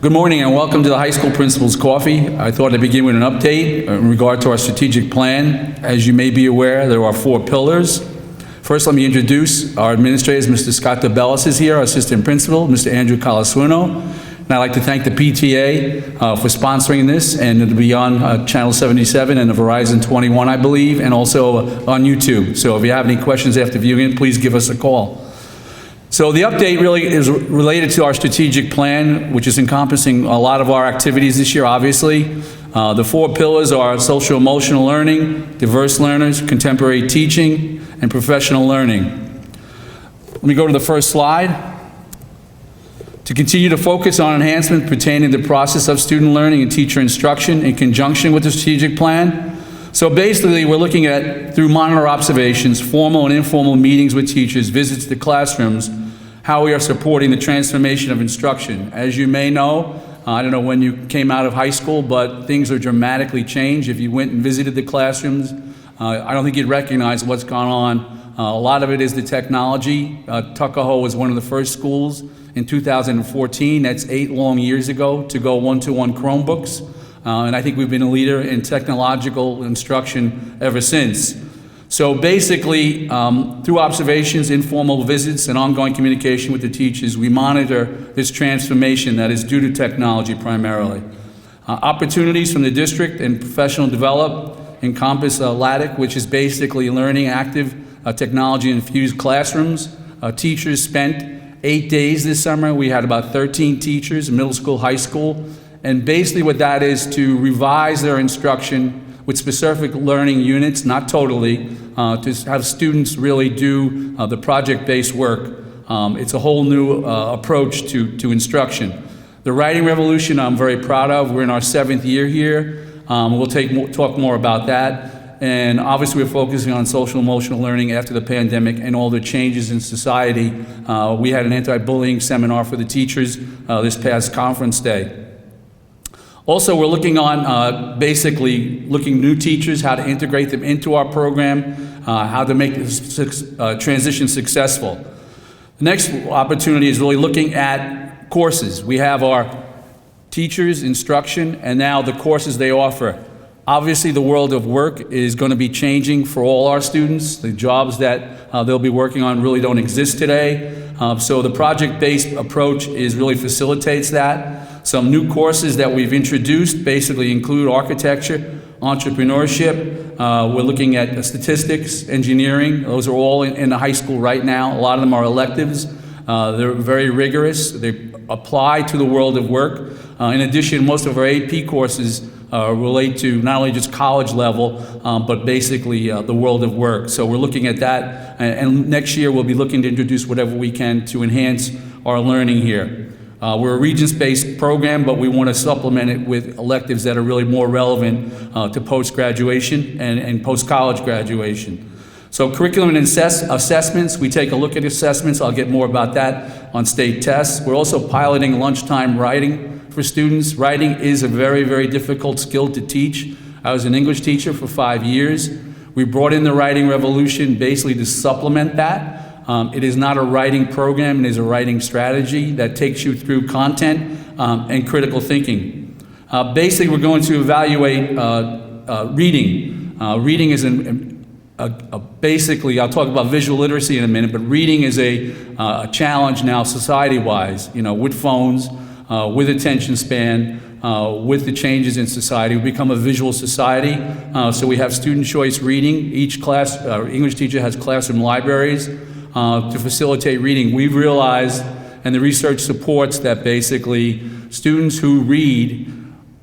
Good morning and welcome to the High School Principal's Coffee. I thought I'd begin with an update in regard to our strategic plan. As you may be aware, there are 4 pillars. First, let me introduce our administrators. Mr. Scott DeBellis is here, our assistant principal, Mr. Andrew Calasuno. And I'd like to thank the PTA for sponsoring this, and it'll be on Channel 77 and the Verizon 21, I believe, and also on YouTube. So if you have any questions after viewing it, please give us a call. So the update really is related to our strategic plan, which is encompassing a lot of our activities this year, obviously. The 4 pillars are social emotional learning, diverse learners, contemporary teaching, and professional learning. Let me go to the first slide. To continue to focus on enhancements pertaining to the process of student learning and teacher instruction in conjunction with the strategic plan. So basically, we're looking at, through monitor observations, formal and informal meetings with teachers, visits to classrooms, how we are supporting the transformation of instruction. As you may know, I don't know when you came out of high school, but things are dramatically changed. If you went and visited the classrooms, I don't think you'd recognize what's gone on. A lot of it is the technology. Tuckahoe was one of the first schools in 2014, that's 8 long years ago, to go one-to-one Chromebooks. And I think we've been a leader in technological instruction ever since. So basically, through observations, informal visits, and ongoing communication with the teachers, we monitor this transformation that is due to technology primarily. Opportunities from the district and professional development encompass LATIC, which is basically learning active technology-infused classrooms. Teachers spent 8 days this summer. We had about 13 teachers, middle school, high school. And basically what that is to revise their instruction with specific learning units, not totally, to have students really do the project-based work. It's a whole new approach to instruction. The writing revolution I'm very proud of. We're in our 7th year here. We'll talk more about that. And obviously we're focusing on social emotional learning after the pandemic and all the changes in society. We had an anti-bullying seminar for the teachers this past conference day. Also, we're looking on basically looking new teachers, how to integrate them into our program, how to make this transition successful. The next opportunity is really looking at courses. We have our teachers, instruction, and now the courses they offer. Obviously, the world of work is going to be changing for all our students. The jobs that they'll be working on really don't exist today. So the project-based approach really facilitates that. Some new courses that we've introduced basically include architecture, entrepreneurship. We're looking at statistics, engineering. Those are all in the high school right now. A lot of them are electives. They're very rigorous. They apply to the world of work. In addition, most of our AP courses relate to not only just college level, but basically the world of work. So we're looking at that, and next year we'll be looking to introduce whatever we can to enhance our learning here. We're a Regents-based program, but we want to supplement it with electives that are really more relevant to post-graduation and post-college graduation. So curriculum and assessments, we take a look at assessments. I'll get more about that on state tests. We're also piloting lunchtime writing for students. Writing is a very, very difficult skill to teach. I was an English teacher for 5 years. We brought in the writing revolution basically to supplement that. It is not a writing program, it is a writing strategy that takes you through content and critical thinking. Basically, we're going to evaluate reading. Reading is basically, I'll talk about visual literacy in a minute, but reading is a challenge now society-wise, with phones, with attention span, with the changes in society. We become a visual society, so we have student choice reading. Each class, English teacher has classroom libraries to facilitate reading. We've realized, and the research supports, that basically students who read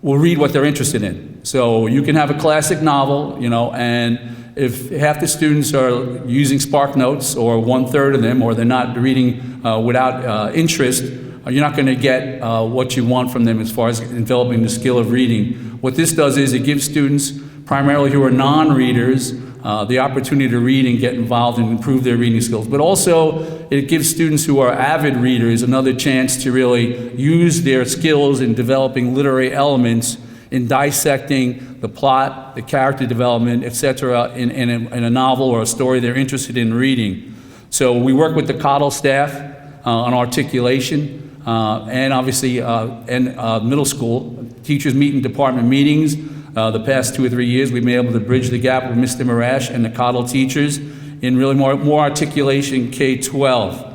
will read what they're interested in. So you can have a classic novel, and if half the students are using Spark Notes, or 1/3 of them, or they're not reading without interest, you're not going to get what you want from them as far as developing the skill of reading. What this does is it gives students, primarily who are non-readers, the opportunity to read and get involved and improve their reading skills. But also, it gives students who are avid readers another chance to really use their skills in developing literary elements, in dissecting the plot, the character development, etc., in a novel or a story they're interested in reading. So we work with the Cottle staff on articulation. and obviously middle school. Teachers meet in department meetings. The past 2 or 3 years, we've been able to bridge the gap with Mr. Marash and the Cottle teachers in really more articulation K-12.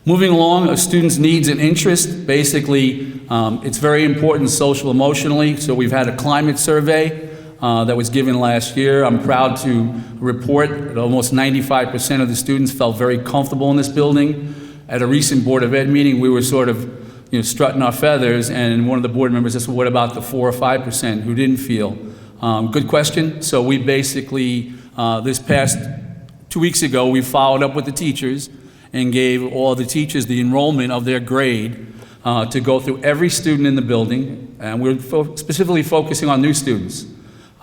Moving along, students' needs and interests. Basically, it's very important social emotionally. So we've had a climate survey that was given last year. I'm proud to report that almost 95% of the students felt very comfortable in this building. At a recent Board of Ed meeting, we were sort of strutting our feathers, and one of the board members said, well, what about the 4 or 5% who didn't feel? Good question. So we basically, this past 2 weeks ago, we followed up with the teachers and gave all the teachers the enrollment of their grade to go through every student in the building, and we're specifically focusing on new students,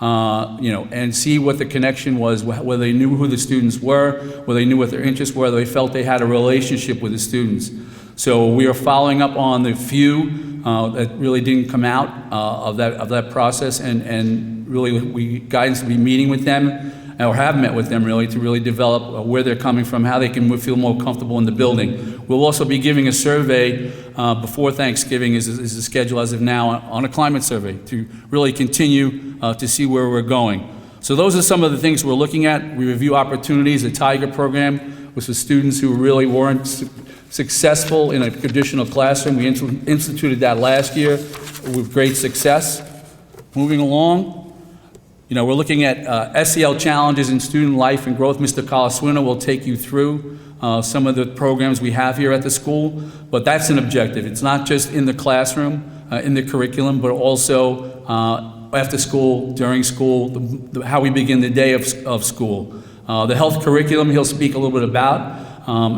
and see what the connection was, whether they knew who the students were, whether they knew what their interests were, whether they felt they had a relationship with the students. So we are following up on the few that really didn't come out of that process, and really guidance will be meeting with them, or have met with them really, to really develop where they're coming from, how they can feel more comfortable in the building. We'll also be giving a survey before Thanksgiving, is the schedule as of now, on a climate survey to really continue to see where we're going. So those are some of the things we're looking at. We review opportunities. The Tiger program was for students who really weren't successful in a traditional classroom. We instituted that last year with great success. Moving along. We're looking at SEL challenges in student life and growth. Mr. Colaswino will take you through some of the programs we have here at the school, but that's an objective. It's not just in the classroom, in the curriculum, but also after school, during school, how we begin the day of school. The health curriculum he'll speak a little bit about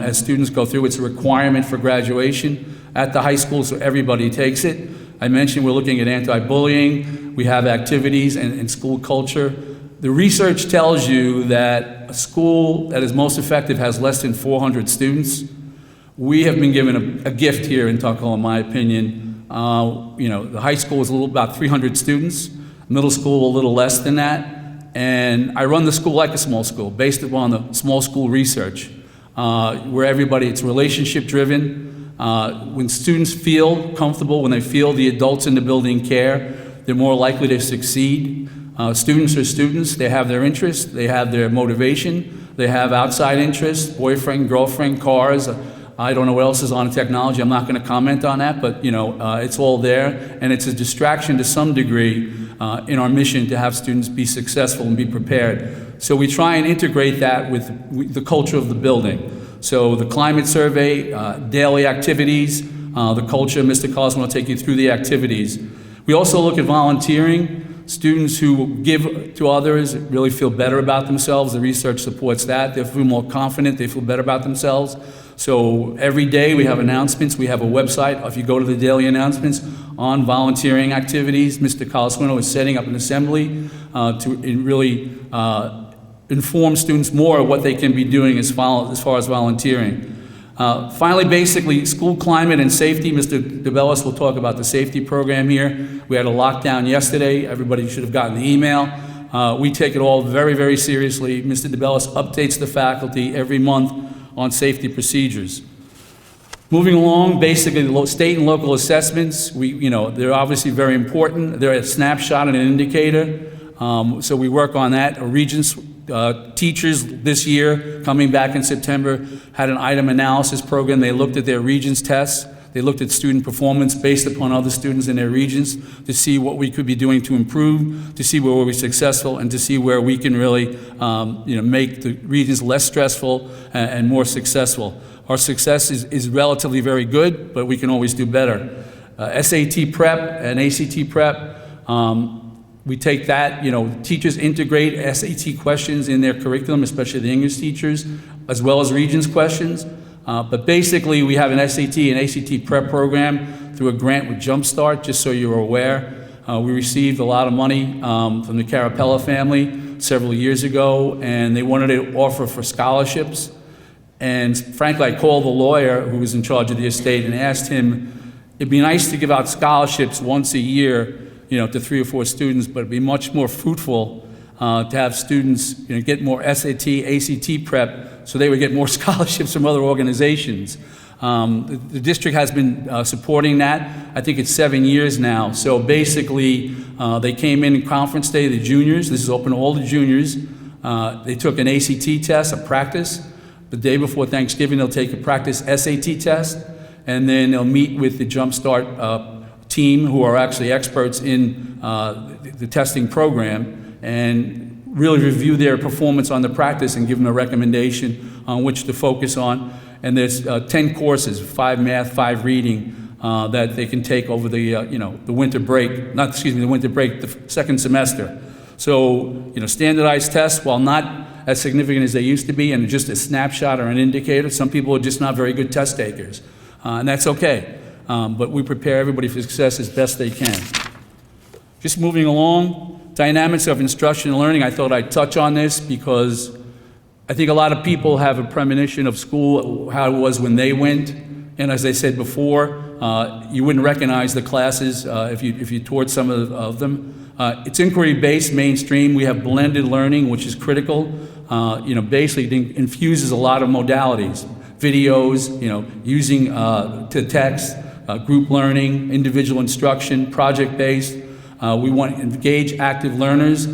as students go through. It's a requirement for graduation at the high school, so everybody takes it. I mentioned we're looking at anti-bullying. We have activities and school culture. The research tells you that a school that is most effective has less than 400 students. We have been given a gift here in Tuckahoe, in my opinion. The high school is about 300 students, middle school a little less than that, and I run the school like a small school, based upon the small school research, where it's relationship driven. When students feel comfortable, when they feel the adults in the building care, they're more likely to succeed. Students are students. They have their interests. They have their motivation. They have outside interests, boyfriend, girlfriend, cars. I don't know what else is on technology. I'm not going to comment on that, but it's all there, and it's a distraction to some degree in our mission to have students be successful and be prepared. So we try and integrate that with the culture of the building. So the climate survey, daily activities, the culture, Mr. Collins will take you through the activities. We also look at volunteering. Students who give to others really feel better about themselves. The research supports that. They feel more confident. They feel better about themselves. So every day we have announcements. We have a website. If you go to the daily announcements on volunteering activities, Mr. Colaswino is setting up an assembly to really inform students more of what they can be doing as far as volunteering. Finally, basically, school climate and safety. Mr. DeBellis will talk about the safety program here. We had a lockdown yesterday. Everybody should have gotten the email. We take it all very, very seriously. Mr. DeBellis updates the faculty every month on safety procedures. Moving along, basically, the state and local assessments, they're obviously very important. They're a snapshot and an indicator. So we work on that. Regents, teachers this year, coming back in September, had an item analysis program. They looked at their Regents tests. They looked at student performance based upon other students in their regions to see what we could be doing to improve, to see where we're successful, and to see where we can really make the regions less stressful and more successful. Our success is relatively very good, but we can always do better. SAT prep and ACT prep, we take that, teachers integrate SAT questions in their curriculum, especially the English teachers, as well as Regents questions. But basically, we have an SAT and ACT prep program through a grant with Jumpstart, just so you're aware. We received a lot of money from the Carapella family several years ago, and they wanted to offer for scholarships. And frankly, I called the lawyer who was in charge of the estate and asked him, it'd be nice to give out scholarships once a year, to 3 or 4 students, but it'd be much more fruitful to have students get more SAT, ACT prep, so they would get more scholarships from other organizations. The district has been supporting that. I think it's 7 years now. So basically, they came in conference day, the juniors. This is open to all the juniors. They took an ACT test, a practice. The day before Thanksgiving, they'll take a practice SAT test, and then they'll meet with the Jumpstart team, who are actually experts in the testing program, and really review their performance on the practice and give them a recommendation on which to focus on. And there's 10 courses, 5 math, 5 reading, that they can take over the the winter break, the second semester. So, standardized tests, while not as significant as they used to be and just a snapshot or an indicator, some people are just not very good test takers, and that's okay. But we prepare everybody for success as best they can. Just moving along, dynamics of instruction and learning. I thought I'd touch on this because I think a lot of people have a premonition of school, how it was when they went. And as I said before, you wouldn't recognize the classes if you toured some of them. It's inquiry-based, mainstream. We have blended learning, which is critical. Basically it infuses a lot of modalities. Videos, using to text, group learning, individual instruction, project-based. We want to engage active learners.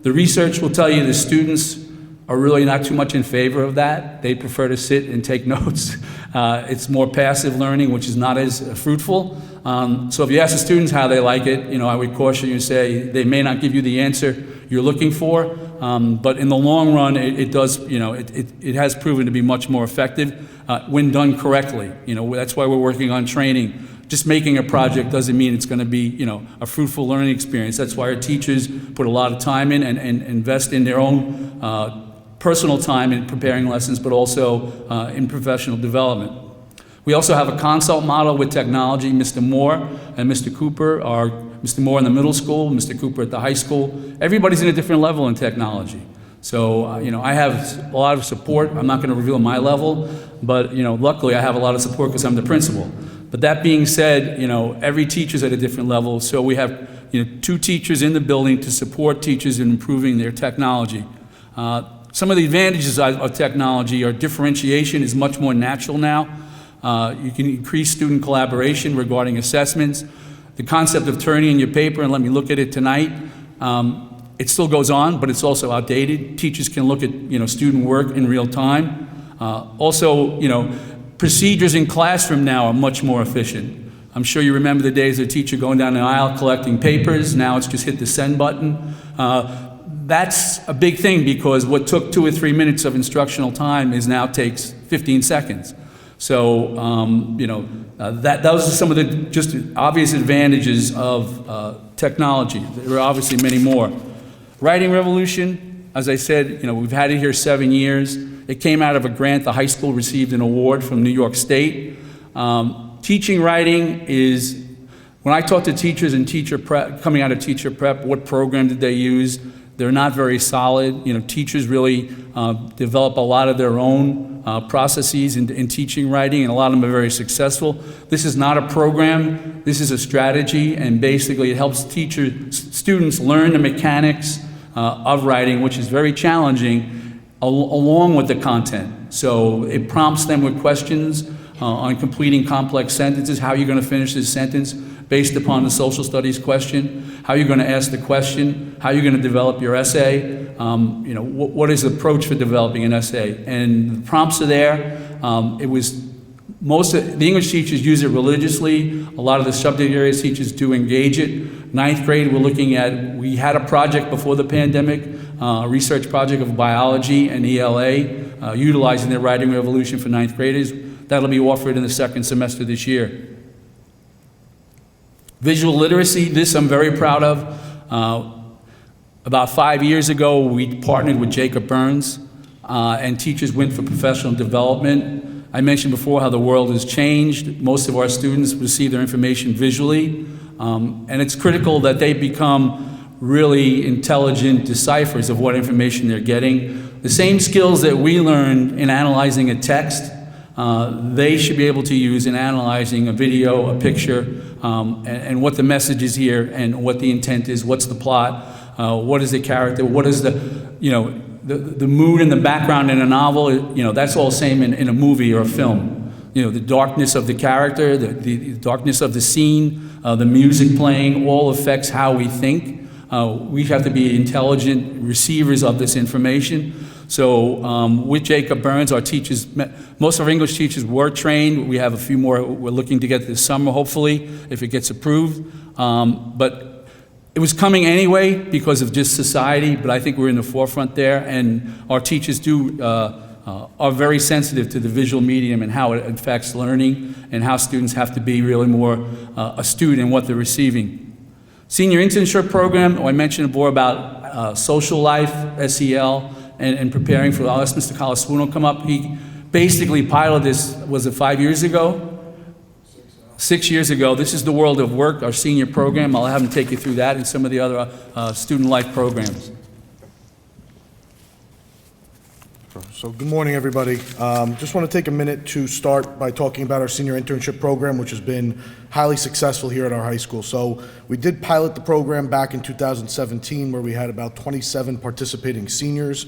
The research will tell you the students are really not too much in favor of that. They prefer to sit and take notes. It's more passive learning, which is not as fruitful. So if you ask the students how they like it, I would caution you and say they may not give you the answer you're looking for, but in the long run, it does, it has proven to be much more effective when done correctly. That's why we're working on training. Just making a project doesn't mean it's going to be, a fruitful learning experience. That's why our teachers put a lot of time in and invest in their own personal time in preparing lessons, but also in professional development. We also have a consult model with technology. Mr. Moore and Mr. Cooper are Mr. Moore in the middle school, Mr. Cooper at the high school. Everybody's in a different level in technology. So, I have a lot of support. I'm not going to reveal my level, but, luckily I have a lot of support because I'm the principal. But that being said, every teacher's at a different level. So we have, 2 teachers in the building to support teachers in improving their technology. Some of the advantages of technology are differentiation is much more natural now. You can increase student collaboration regarding assessments. The concept of turning in your paper and let me look at it tonight, it still goes on, but it's also outdated. Teachers can look at student work in real time. Also, procedures in classroom now are much more efficient. I'm sure you remember the days of a teacher going down the aisle collecting papers. Now it's just hit the send button. That's a big thing because what took 2 or 3 minutes of instructional time now takes 15 seconds. So, those are some of the just obvious advantages of technology. There are obviously many more. Writing revolution, as I said, we've had it here 7 years. It came out of a grant. The high school received an award from New York State. Teaching writing is, when I talk to teachers and teacher prep, coming out of teacher prep, what program did they use? They're not very solid. Teachers really develop a lot of their own processes in teaching writing, and a lot of them are very successful. This is not a program. This is a strategy, and basically it helps students learn the mechanics of writing, which is very challenging, along with the content. So it prompts them with questions on completing complex sentences. How are you going to finish this sentence based upon the social studies question? How are you going to ask the question? How are you going to develop your essay? What is the approach for developing an essay? And the prompts are there. Most of the English teachers use it religiously. A lot of the subject area teachers do engage it. 9th grade, we had a project before the pandemic, a research project of biology and ELA, utilizing their writing revolution for 9th graders. That'll be offered in the second semester this year. Visual literacy, this I'm very proud of. About 5 years ago, we partnered with Jacob Burns, and teachers went for professional development. I mentioned before how the world has changed. Most of our students receive their information visually, and it's critical that they become really intelligent deciphers of what information they're getting. The same skills that we learned in analyzing a text, they should be able to use in analyzing a video, a picture, and what the message is here and what the intent is, what's the plot, what is the character, what is the mood and the background in a novel, that's all the same in a movie or a film. the darkness of the character, the darkness of the scene, the music playing, all affects how we think. We have to be intelligent receivers of this information. So with Jacob Burns, our teachers, most of our English teachers were trained. We have a few more we're looking to get this summer, hopefully, if it gets approved. But it was coming anyway because of just society, but I think we're in the forefront there, and our teachers are very sensitive to the visual medium and how it affects learning and how students have to be really more astute in what they're receiving. Senior internship program, I mentioned before about social life, SEL, and preparing for, I'll ask Mr. Colasuno come up. He basically piloted this, was it 5 years ago? 6 years ago. This is the World of Work, our senior program. I'll have him take you through that and some of the other student life programs. So good morning, everybody. Just want to take a minute to start by talking about our senior internship program, which has been highly successful here at our high school. So we did pilot the program back in 2017, where we had about 27 participating seniors.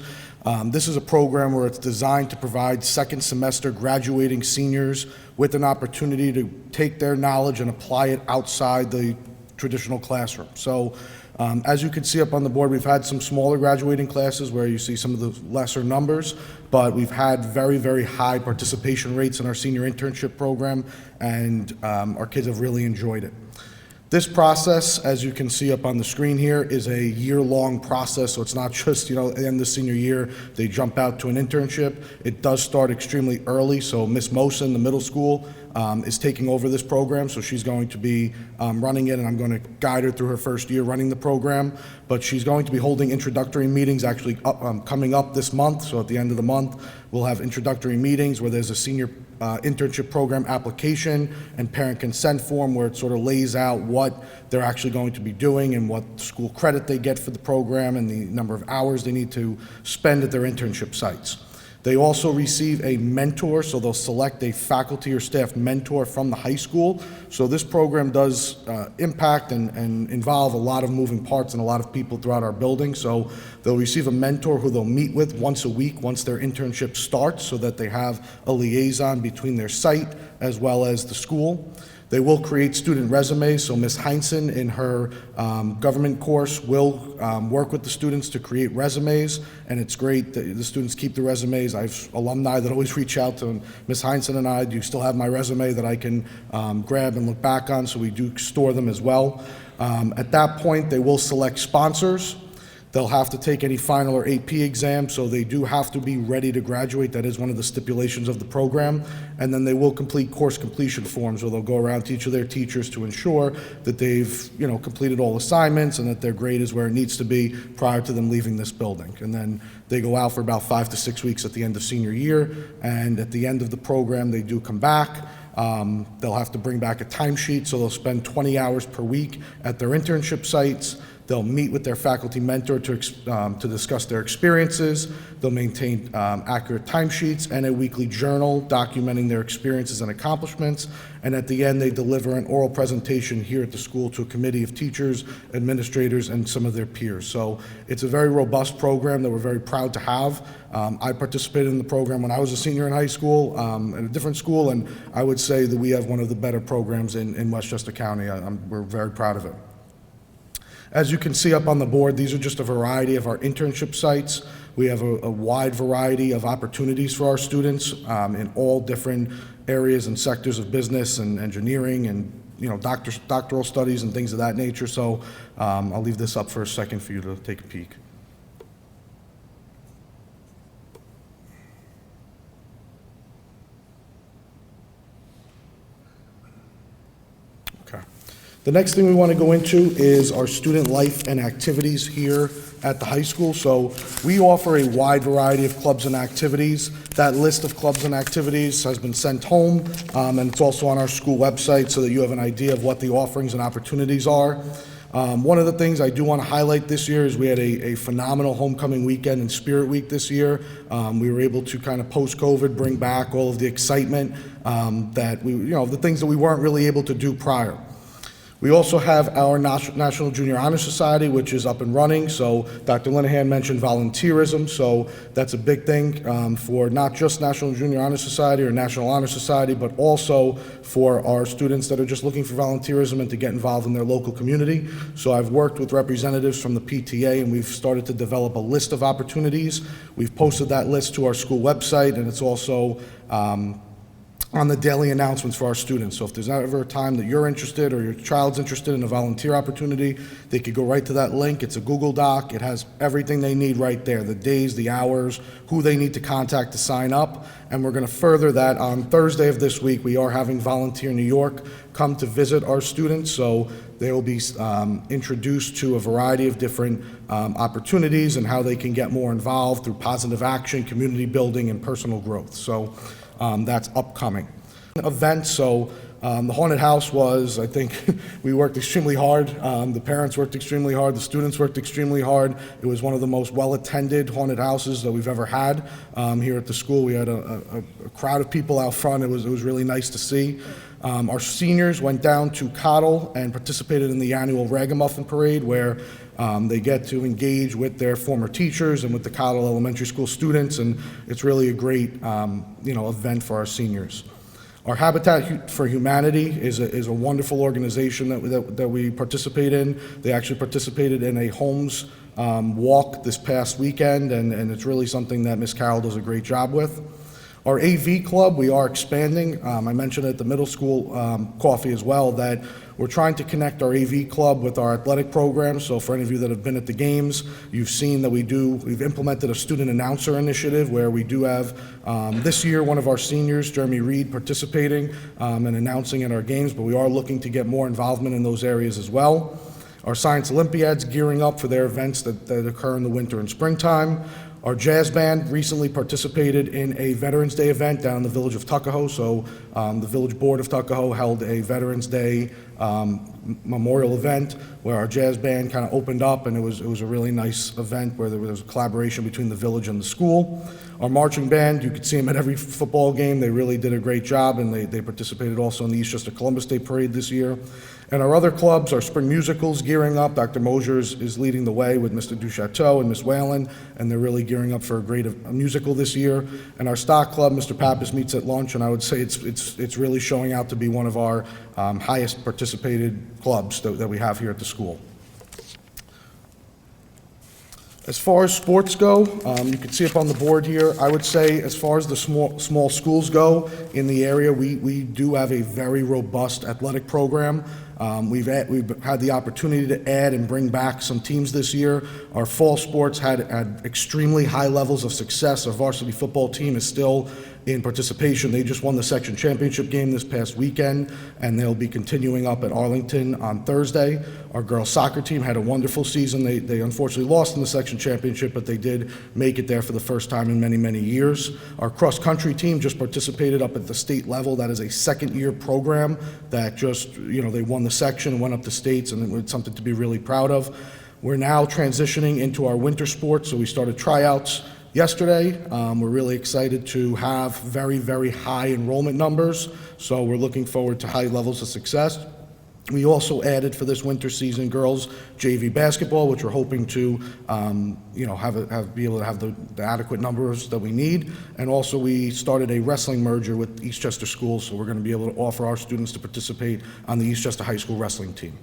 This is a program where it's designed to provide second semester graduating seniors with an opportunity to take their knowledge and apply it outside the traditional classroom. So as you can see up on the board, we've had some smaller graduating classes where you see some of the lesser numbers, but we've had very, very high participation rates in our senior internship program, and our kids have really enjoyed it. This process, as you can see up on the screen here, is a year-long process, so it's not just, at the end of the senior year, they jump out to an internship. It does start extremely early, so Miss Mosa in the middle school is taking over this program, so she's going to be running it, and I'm going to guide her through her first year running the program. But she's going to be holding introductory meetings actually coming up this month, so at the end of the month, we'll have introductory meetings where there's a senior internship program application and parent consent form where it sort of lays out what they're actually going to be doing and what school credit they get for the program and the number of hours they need to spend at their internship sites. They also receive a mentor, so they'll select a faculty or staff mentor from the high school. So this program does impact and involve a lot of moving parts and a lot of people throughout our building. So they'll receive a mentor who they'll meet with once a week once their internship starts, so that they have a liaison between their site as well as the school. They will create student resumes, so Ms. Heinsohn in her government course will work with the students to create resumes, and it's great that the students keep the resumes. I have alumni that always reach out to Ms. Heinsohn and I, do you still have my resume that I can grab and look back on, so we do store them as well. At that point, they will select sponsors. They'll have to take any final or AP exam, so they do have to be ready to graduate. That is one of the stipulations of the program. And then they will complete course completion forms, where they'll go around to each of their teachers to ensure that they've completed all assignments and that their grade is where it needs to be prior to them leaving this building. And then they go out for about 5 to 6 weeks at the end of senior year, and at the end of the program they do come back. They'll have to bring back a timesheet, so they'll spend 20 hours per week at their internship sites. They'll meet with their faculty mentor to discuss their experiences. They'll maintain accurate timesheets and a weekly journal documenting their experiences and accomplishments. And at the end, they deliver an oral presentation here at the school to a committee of teachers, administrators, and some of their peers. So it's a very robust program that we're very proud to have. I participated in the program when I was a senior in high school at a different school, and I would say that we have one of the better programs in Westchester County. We're very proud of it. As you can see up on the board, these are just a variety of our internship sites. We have a wide variety of opportunities for our students in all different areas and sectors of business and engineering and doctoral studies and things of that nature. So I'll leave this up for a second for you to take a peek. The next thing we want to go into is our student life and activities here at the high school. So we offer a wide variety of clubs and activities. That list of clubs and activities has been sent home, and it's also on our school website so that you have an idea of what the offerings and opportunities are. One of the things I do want to highlight this year is we had a phenomenal homecoming weekend and Spirit Week this year. We were able to kind of post-COVID bring back all of the excitement that the things that we weren't really able to do prior. We also have our National Junior Honor Society, which is up and running. So Dr. Linehan mentioned volunteerism, so that's a big thing for not just National Junior Honor Society or National Honor Society, but also for our students that are just looking for volunteerism and to get involved in their local community. So I've worked with representatives from the PTA, and we've started to develop a list of opportunities. We've posted that list to our school website, and it's also on the daily announcements for our students. So if there's ever a time that you're interested or your child's interested in a volunteer opportunity, they could go right to that link. It's a Google Doc. It has everything they need right there, the days, the hours, who they need to contact to sign up. And we're going to further that on Thursday of this week. We are having Volunteer New York come to visit our students. So they will be introduced to a variety of different opportunities and how they can get more involved through positive action, community building, and personal growth. So that's upcoming. Events, so the haunted house was, I think, we worked extremely hard. The parents worked extremely hard. The students worked extremely hard. It was one of the most well-attended haunted houses that we've ever had here at the school. We had a crowd of people out front. It was really nice to see. Our seniors went down to Cottle and participated in the annual Ragamuffin Parade, where they get to engage with their former teachers and with the Cottle Elementary School students, and it's really a great event for our seniors. Our Habitat for Humanity is a wonderful organization that we participate in. They actually participated in a homes walk this past weekend, and it's really something that Ms. Carroll does a great job with. Our AV club, we are expanding. I mentioned at the middle school coffee as well that we're trying to connect our AV club with our athletic program. So for any of you that have been at the games, you've seen that we've implemented a student announcer initiative where we do have this year one of our seniors, Jeremy Reed, participating and announcing at our games, but we are looking to get more involvement in those areas as well. Our Science Olympiads gearing up for their events that occur in the winter and springtime. Our jazz band recently participated in a Veterans Day event down in the village of Tuckahoe. So the Village Board of Tuckahoe held a Veterans Day memorial event where our jazz band kind of opened up, and it was a really nice event where there was a collaboration between the village and the school. Our marching band, you could see them at every football game. They really did a great job, and they participated also in the Eastchester Columbus Day Parade this year. And our other clubs, our spring musicals gearing up. Dr. Mosier is leading the way with Mr. Duchateau and Miss Whalen, and they're really gearing up for a great musical this year. And our stock club, Mr. Pappas meets at lunch, and I would say it's really showing out to be one of our highest participated clubs that we have here at the school. As far as sports go, you can see up on the board here, I would say as far as the small schools go in the area, we do have a very robust athletic program. We've had the opportunity to add and bring back some teams this year. Our fall sports had extremely high levels of success. Our varsity football team is still in participation. They just won the section championship game this past weekend, and they'll be continuing up at Arlington on Thursday. Our girls soccer team had a wonderful season. They unfortunately lost in the section championship, but they did make it there for the first time in many, many years. Our cross country team just participated up at the state level. That is a second-year program that just, they won the section and went up to states, and it was something to be really proud of. We're now transitioning into our winter sports, so we started tryouts yesterday. We're really excited to have very, very high enrollment numbers, so we're looking forward to high levels of success. We also added for this winter season girls JV basketball, which we're hoping to be able to have the adequate numbers that we need. And also we started a wrestling merger with Eastchester Schools, so we're going to be able to offer our students to participate on the Eastchester High School wrestling team.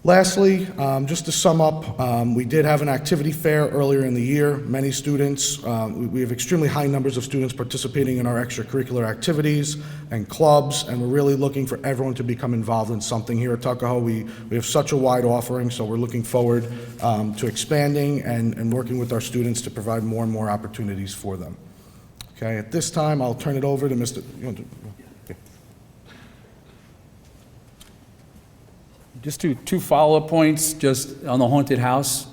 Lastly, just to sum up, we did have an activity fair earlier in the year. Many students, we have extremely high numbers of students participating in our extracurricular activities and clubs, and we're really looking for everyone to become involved in something here at Tuckahoe. We have such a wide offering, so we're looking forward to expanding and working with our students to provide more and more opportunities for them. Okay, at this time, I'll turn it over to Mr. Just two follow-up points just on the haunted house.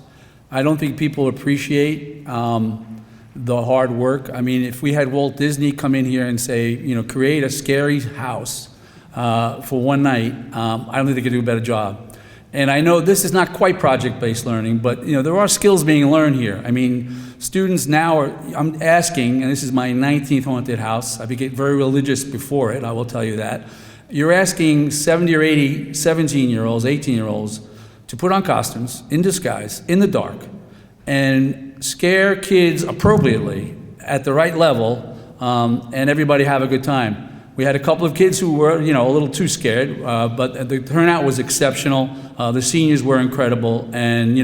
I don't think people appreciate the hard work. I mean, if we had Walt Disney come in here and say, create a scary house for one night, I don't think they could do a better job. And I know this is not quite project-based learning, but there are skills being learned here. I mean, students now I'm asking, and this is my 19th haunted house. I became very religious before it, I will tell you that. You're asking 70 or 80 17-year-olds, 18-year-olds to put on costumes in disguise, in the dark, and scare kids appropriately at the right level, and everybody have a good time. We had a couple of kids who were, a little too scared, but the turnout was exceptional. The seniors were incredible, and,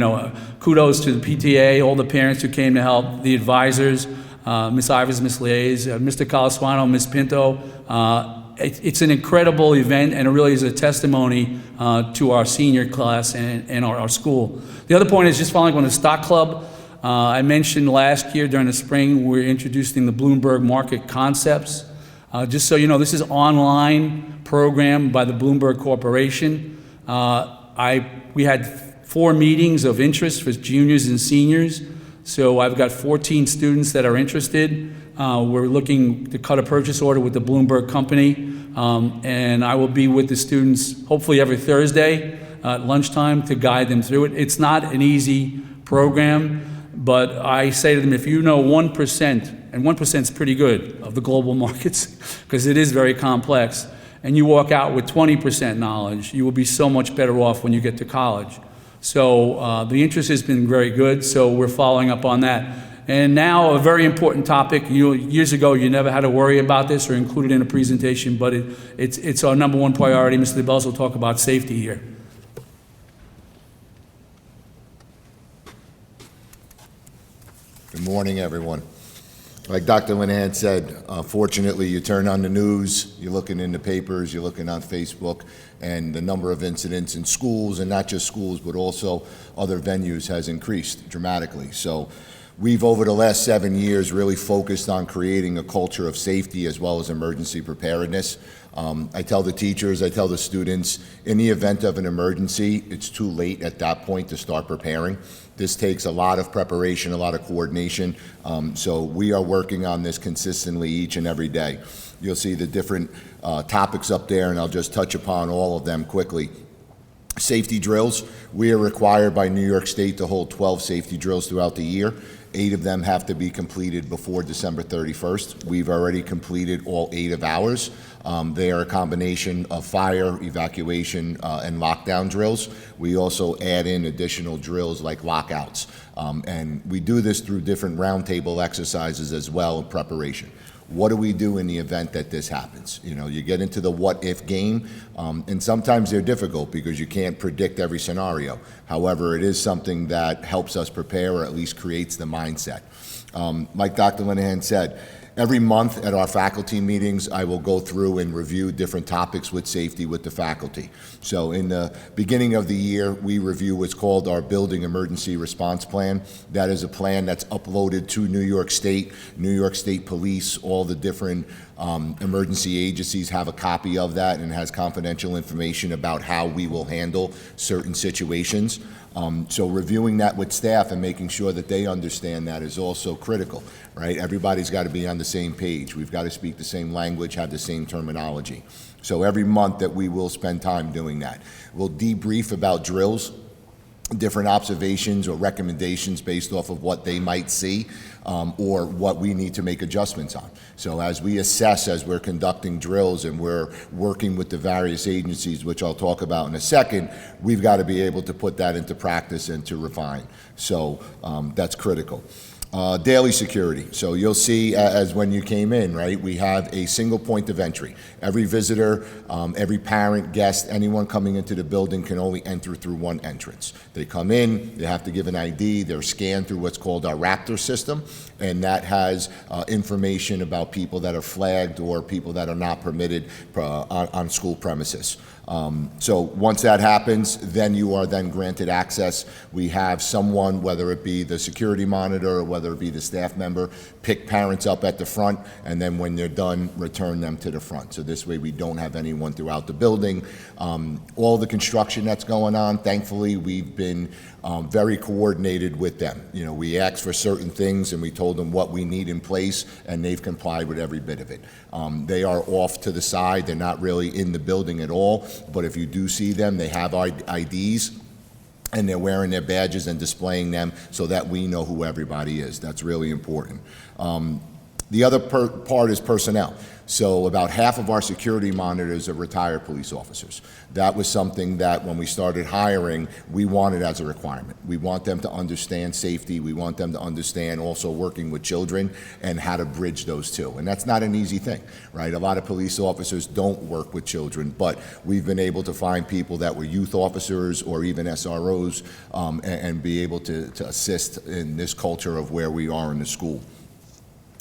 kudos to the PTA, all the parents who came to help, the advisors, Ms. Ivers, Ms. Leaze, Mr. Calaswano, Ms. Pinto. It's an incredible event, and it really is a testimony to our senior class and our school. The other point is just following on the Stock Club. I mentioned last year during the spring, we're introducing the Bloomberg Market Concepts. Just so you know, this is an online program by the Bloomberg Corporation. We had 4 meetings of interest for juniors and seniors. So I've got 14 students that are interested. We're looking to cut a purchase order with the Bloomberg company. And I will be with the students hopefully every Thursday at lunchtime to guide them through it. It's not an easy program, but I say to them, if you know 1%, and 1% is pretty good of the global markets, because it is very complex, and you walk out with 20% knowledge, you will be so much better off when you get to college. So the interest has been very good, so we're following up on that. And now a very important topic. Years ago, you never had to worry about this or include it in a presentation, but it's our number one priority. Mr. DeBellis will talk about safety here. Good morning, everyone. Like Dr. Linehan said, fortunately, you turn on the news, you're looking in the papers, you're looking on Facebook, and the number of incidents in schools, and not just schools, but also other venues, has increased dramatically. So we've, over the last 7 years, really focused on creating a culture of safety as well as emergency preparedness. I tell the teachers, I tell the students, in the event of an emergency, it's too late at that point to start preparing. This takes a lot of preparation, a lot of coordination. So we are working on this consistently each and every day. You'll see the different topics up there, and I'll just touch upon all of them quickly. Safety drills. We are required by New York State to hold 12 safety drills throughout the year. 8 of them have to be completed before December 31st. We've already completed all 8 of ours. They are a combination of fire, evacuation, and lockdown drills. We also add in additional drills like lockouts. And we do this through different roundtable exercises as well in preparation. What do we do in the event that this happens? You get into the what-if game, and sometimes they're difficult because you can't predict every scenario. However, it is something that helps us prepare, or at least creates the mindset. Like Dr. Linehan said, every month at our faculty meetings, I will go through and review different topics with safety with the faculty. So in the beginning of the year, we review what's called our Building Emergency Response Plan. That is a plan that's uploaded to New York State Police, all the different emergency agencies have a copy of that, and has confidential information about how we will handle certain situations. So reviewing that with staff and making sure that they understand that is also critical, right? Everybody's got to be on the same page. We've got to speak the same language, have the same terminology. So every month that we will spend time doing that. We'll debrief about drills, different observations or recommendations based off of what they might see, or what we need to make adjustments on. So as we assess, as we're conducting drills and we're working with the various agencies, which I'll talk about in a second, we've got to be able to put that into practice and to refine. So that's critical. Daily security. So you'll see, as when you came in, right, we have a single point of entry. Every visitor, every parent, guest, anyone coming into the building can only enter through one entrance. They come in, they have to give an ID, they're scanned through what's called our Raptor system, and that has information about people that are flagged or people that are not permitted on school premises. So once that happens, then you are then granted access. We have someone, whether it be the security monitor or whether it be the staff member, pick parents up at the front, and then when they're done, return them to the front. So this way we don't have anyone throughout the building. All the construction that's going on, thankfully, we've been very coordinated with them. We asked for certain things and we told them what we need in place, and they've complied with every bit of it. They are off to the side. They're not really in the building at all, but if you do see them, they have IDs, and they're wearing their badges and displaying them so that we know who everybody is. That's really important. The other part is personnel. So about half of our security monitors are retired police officers. That was something that when we started hiring, we wanted as a requirement. We want them to understand safety. We want them to understand also working with children and how to bridge those two. And that's not an easy thing, right? A lot of police officers don't work with children, but we've been able to find people that were youth officers or even SROs and be able to assist in this culture of where we are in the school.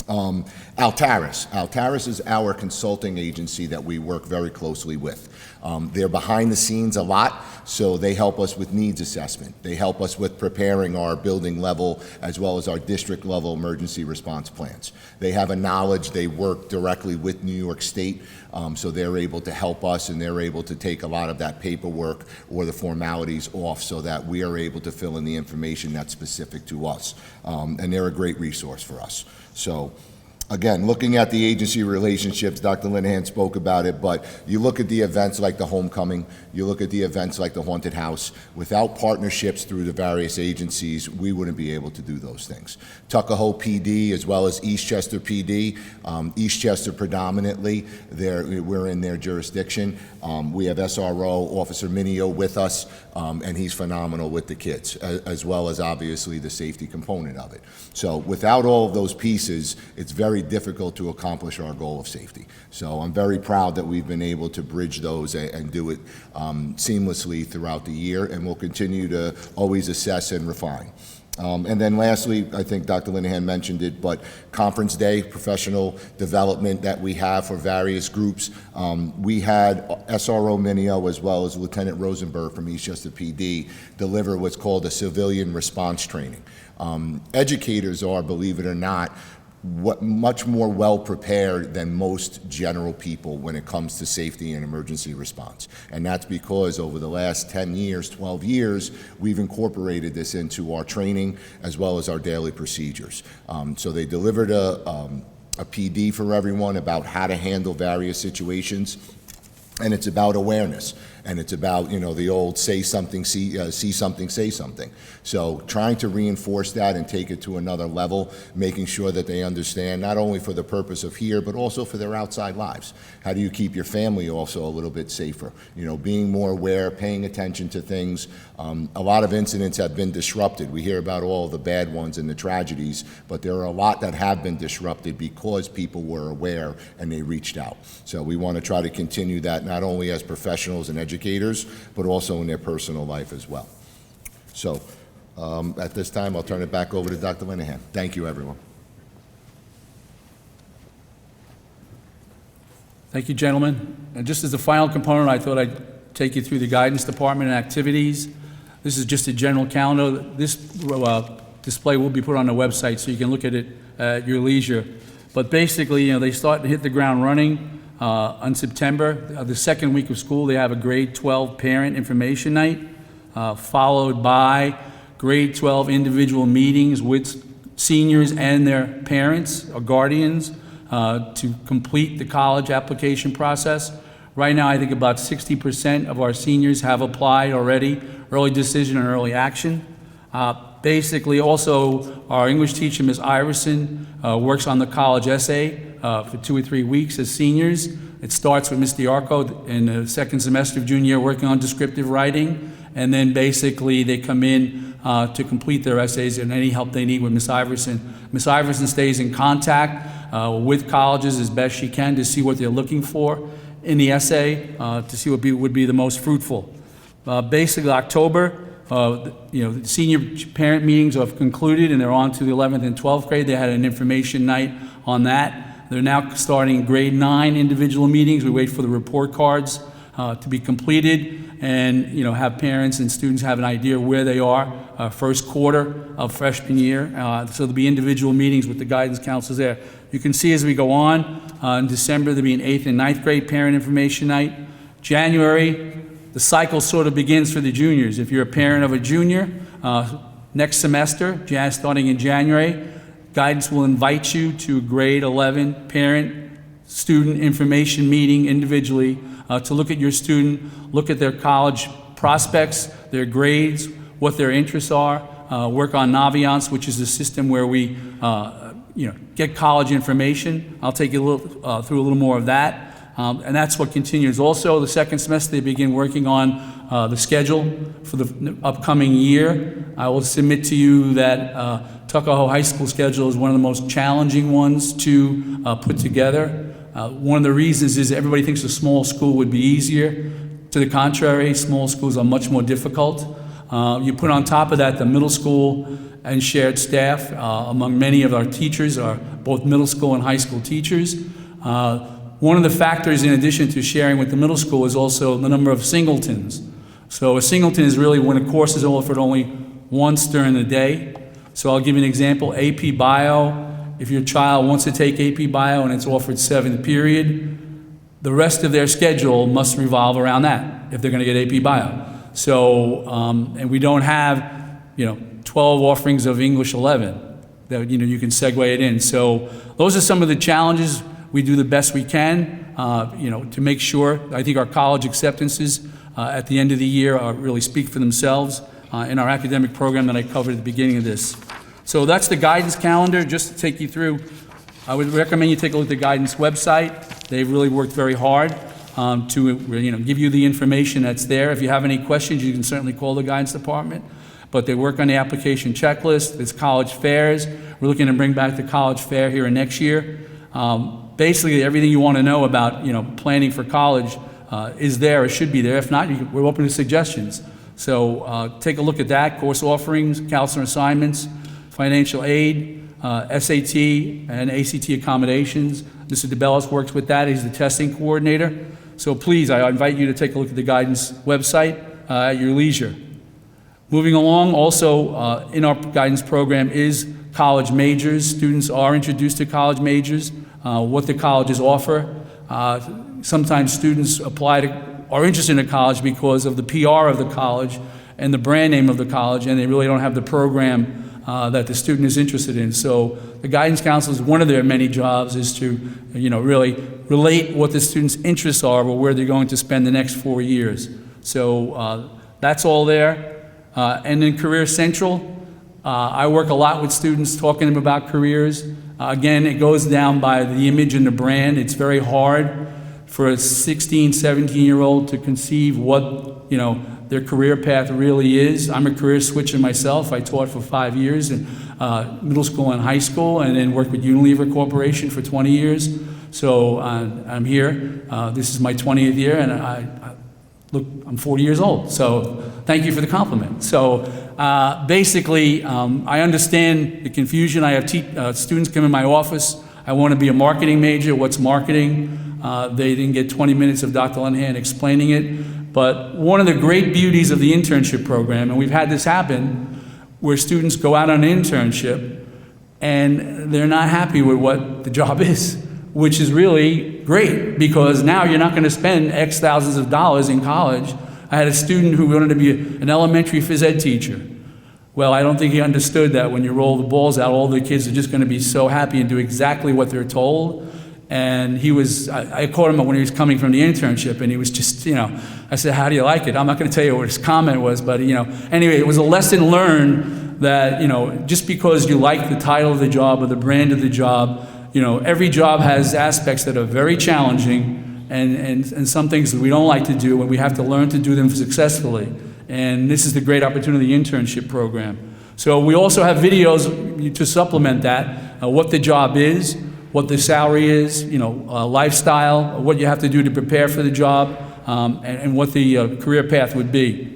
Altaris. Altaris is our consulting agency that we work very closely with. They're behind the scenes a lot, so they help us with needs assessment. They help us with preparing our building level as well as our district level emergency response plans. They have a knowledge, they work directly with New York State, so they're able to help us and they're able to take a lot of that paperwork or the formalities off so that we are able to fill in the information that's specific to us. And they're a great resource for us. So, again, looking at the agency relationships, Dr. Linehan spoke about it, but you look at the events like the homecoming, you look at the events like the haunted house. Without partnerships through the various agencies, we wouldn't be able to do those things. Tuckahoe PD as well as Eastchester PD, Eastchester predominantly, we're in their jurisdiction. We have SRO Officer Minio with us, and he's phenomenal with the kids, as well as obviously the safety component of it. So without all of those pieces, it's very difficult to accomplish our goal of safety. So I'm very proud that we've been able to bridge those and do it seamlessly throughout the year, and we'll continue to always assess and refine. And then lastly, I think Dr. Linehan mentioned it, but conference day, professional development that we have for various groups. We had SRO Minio as well as Lieutenant Rosenberg from Eastchester PD deliver what's called a civilian response training. Educators are, believe it or not, much more well prepared than most general people when it comes to safety and emergency response. And that's because over the last 10 years, 12 years, we've incorporated this into our training as well as our daily procedures. So they delivered a PD for everyone about how to handle various situations. And it's about awareness, and it's about, you know, the old say something, see something, say something. So trying to reinforce that and take it to another level, making sure that they understand not only for the purpose of here, but also for their outside lives. How do you keep your family also a little bit safer? You know, being more aware, paying attention to things. A lot of incidents have been disrupted. We hear about all the bad ones and the tragedies, but there are a lot that have been disrupted because people were aware and they reached out. So we want to try to continue that not only as professionals and educators, but also in their personal life as well. So at this time, I'll turn it back over to Dr. Linehan. Thank you, everyone. Thank you, gentlemen. And just as the final component, I thought I'd take you through the guidance department and activities. This is just a general calendar. This display will be put on the website so you can look at it at your leisure. But basically, you know, they start to hit the ground running on September. The second week of school, they have a grade 12 parent information night, followed by grade 12 individual meetings with seniors and their parents or guardians to complete the college application process. Right now, I think about 60% of our seniors have applied already, early decision and early action. Basically, also, our English teacher, Ms. Iverson, works on the college essay for 2 or 3 weeks as seniors. It starts with Ms. Diarco in the second semester of junior year working on descriptive writing, and then basically they come in to complete their essays and any help they need with Ms. Iverson. Ms. Iverson stays in contact with colleges as best she can to see what they're looking for in the essay, to see what would be the most fruitful. Basically, October, the senior parent meetings have concluded and they're on to the 11th and 12th grade. They had an information night on that. They're now starting grade 9 individual meetings. We wait for the report cards to be completed and, have parents and students have an idea where they are first quarter of freshman year. So there'll be individual meetings with the guidance counselors there. You can see as we go on, in December there'll be an 8th and 9th grade parent information night. January, the cycle sort of begins for the juniors. If you're a parent of a junior, next semester, starting in January, guidance will invite you to a grade 11 parent-student information meeting individually to look at your student, look at their college prospects, their grades, what their interests are, work on Naviance, which is a system where we get college information. I'll take you through a little more of that. And that's what continues. Also, the second semester, they begin working on the schedule for the upcoming year. I will submit to you that Tuckahoe High School schedule is one of the most challenging ones to put together. One of the reasons is everybody thinks a small school would be easier. To the contrary, small schools are much more difficult. You put on top of that the middle school and shared staff among many of our teachers are both middle school and high school teachers. One of the factors in addition to sharing with the middle school is also the number of singletons. So a singleton is really when a course is offered only once during the day. So I'll give you an example, AP Bio. If your child wants to take AP Bio and it's offered 7th period, the rest of their schedule must revolve around that if they're going to get AP Bio. So, and we don't have, 12 offerings of English 11 that, you can segue it in. So those are some of the challenges. We do the best we can, to make sure. I think our college acceptances at the end of the year really speak for themselves in our academic program that I covered at the beginning of this. So that's the guidance calendar. Just to take you through, I would recommend you take a look at the guidance website. They've really worked very hard to give you the information that's there. If you have any questions, you can certainly call the guidance department. But they work on the application checklist. There's college fairs. We're looking to bring back the college fair here next year. Basically, everything you want to know about planning for college is there or should be there. If not, we're open to suggestions. So take a look at that. Course offerings, counselor assignments, financial aid, SAT and ACT accommodations. Mr. DeBellis works with that. He's the testing coordinator. So please, I invite you to take a look at the guidance website at your leisure. Moving along, also in our guidance program is college majors. Students are introduced to college majors, what the colleges offer. Sometimes students are interested in a college because of the PR of the college and the brand name of the college, and they really don't have the program that the student is interested in. So the guidance counselors, one of their many jobs is to, really relate what the student's interests are or where they're going to spend the next 4 years. So that's all there. And in Career Central, I work a lot with students talking to them about careers. Again, it goes down by the image and the brand. It's very hard for a 16, 17-year-old to conceive what, their career path really is. I'm a career switcher myself. I taught for 5 years in middle school and high school, and then worked with Unilever Corporation for 20 years. So I'm here. This is my 20th year, and I'm 40 years old. So thank you for the compliment. So basically, I understand the confusion. I have students come in my office. I want to be a marketing major. What's marketing? They didn't get 20 minutes of Dr. Linehan explaining it. But one of the great beauties of the internship program, and we've had this happen, where students go out on an internship and they're not happy with what the job is, which is really great because now you're not going to spend X thousands of dollars in college. I had a student who wanted to be an elementary phys ed teacher. Well, I don't think he understood that when you roll the balls out, all the kids are just going to be so happy and do exactly what they're told. And I caught him when he was coming from the internship, and he was just, I said, how do you like it? I'm not going to tell you what his comment was, but, anyway, it was a lesson learned that, just because you like the title of the job or the brand of the job, every job has aspects that are very challenging and some things that we don't like to do, and we have to learn to do them successfully. And this is the great opportunity internship program. So we also have videos to supplement that, what the job is, what the salary is, lifestyle, what you have to do to prepare for the job, and what the career path would be.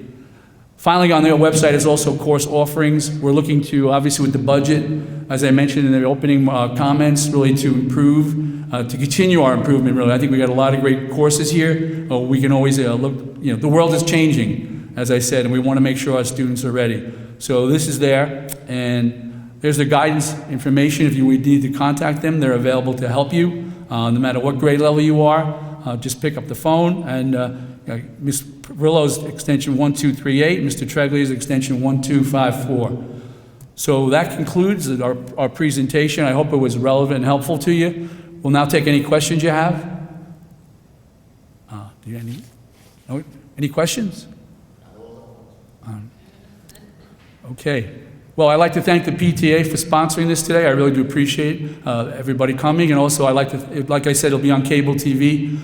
Finally, on their website is also course offerings. We're looking to, obviously with the budget, as I mentioned in the opening comments, really to improve, to continue our improvement, really. I think we got a lot of great courses here. We can always look, the world is changing, as I said, and we want to make sure our students are ready. So this is there, and there's the guidance information. If you would need to contact them, they're available to help you, no matter what grade level you are. Just pick up the phone, and Ms. Perillo's extension 1238, Mr. Tregley's extension 1254. So that concludes our presentation. I hope it was relevant and helpful to you. We'll now take any questions you have. Do you any questions? Okay. Well, I'd like to thank the PTA for sponsoring this today. I really do appreciate everybody coming. And also, like I said, it'll be on cable TV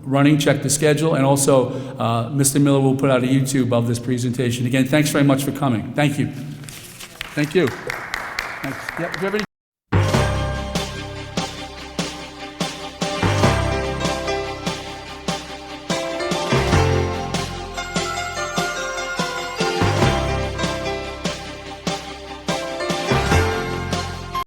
running. Check the schedule. And also, Mr. Miller will put out a YouTube of this presentation. Again, thanks very much for coming. Thank you. Thank you. Thanks. Yep, if you have any